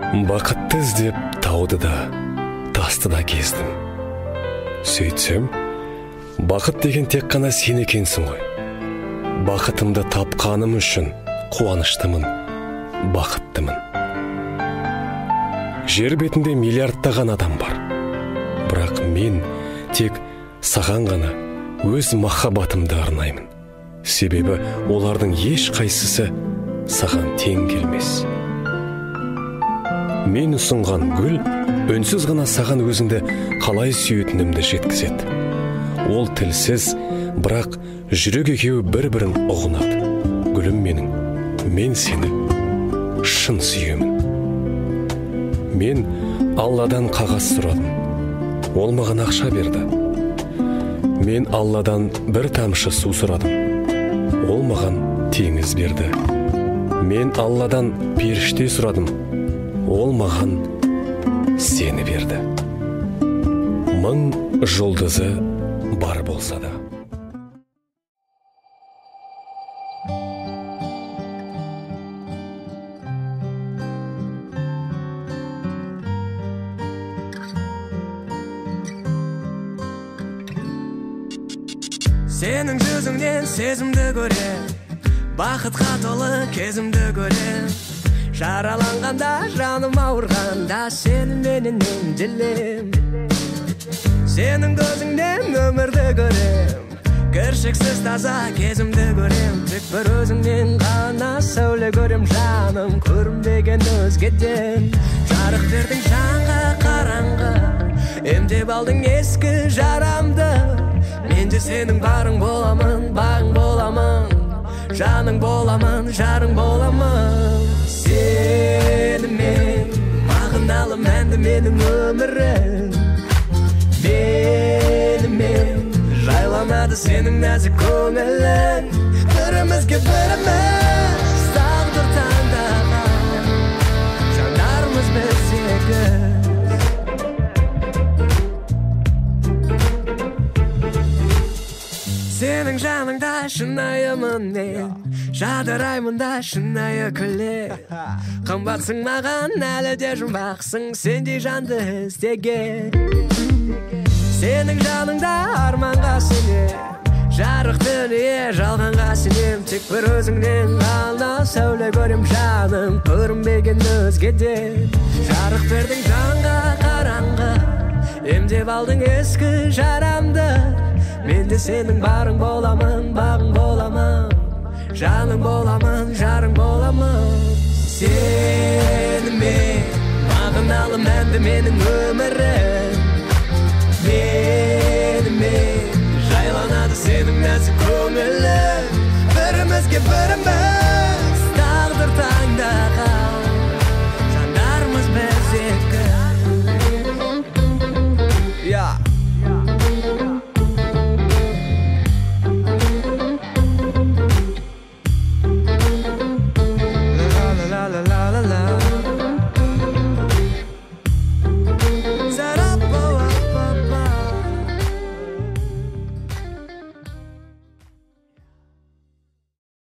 Бақытты іздеп тауды да, тасты да кездім. Сөйтсем, бақыт деген тек қана сен екенсің ғой. Бақытымды тапқаным үшін қуаныштымын, бақыттымын. Жер бетінде миллиардтаған адам бар. Бірақ мен тек саған ғана өз махаббатымды арнаймын. Себебі олардың еш қайсысы саған тең келмес. Мен ұсынған гүл үнсіз ғана саған өзіңді қалай сүйетінімді жеткізеді. Ол тілсіз, бірақ жүрек екеуі бір-бірін ұғынады. Гүлім менің, мен сені шын сүйемін. Мен Алладан қағаз сұрадым. Ол маған ақша берді. Мен Алладан бір тамшы су сұрадым. Ол маған теңіз берді. Мен Алладан періште сұрадым. Ол маған сені берді. Мың жұлдызы бар болса да. Сенің жүзіңнен сезімді көрем, бақытқа толы кезімді көрем. Жараланғанда, жаным ауырғанда, сенің менен емделем. Сенің көзіңнен өмірді көрем, кіршіксіз таза кезімді көрем. Тек бір өзіңнен ғана сәуле көрем, жаным көрінбеген өзгеден. Жарық бердің жанға қараңғы, емдеп алдың ескі жарамды. Мен де сенің барың боламын, бағың боламын, жаның боламын, жарың боламын. Сенімен мағыналы мәнді менің өмірім. Менімен жайланады сенің нәзік көңілің. Бірімізге біріміз тағдыр таңдаған, жандарымыз біз сегіз. Сенің жаныңда шынайымын мен, жадыраймын да шынайы күле. Қымбатсың маған, әлі де жұмбақсың, сендей жанды іздеген. Сенің жаныңда арманға сенем, жарық дүние жалғанға сенем. Тек бір өзіңнен ғана сәуле көрем, жаным көрінбеген өзгеден. Жарық бердің жанға қараңғы, емдеп алдың ескі жарамды. Мен де сенің барың боламын, бағың боламын, жаның боламын, жарың боламын. Сенімен мағыналы мәнді менің өмірім.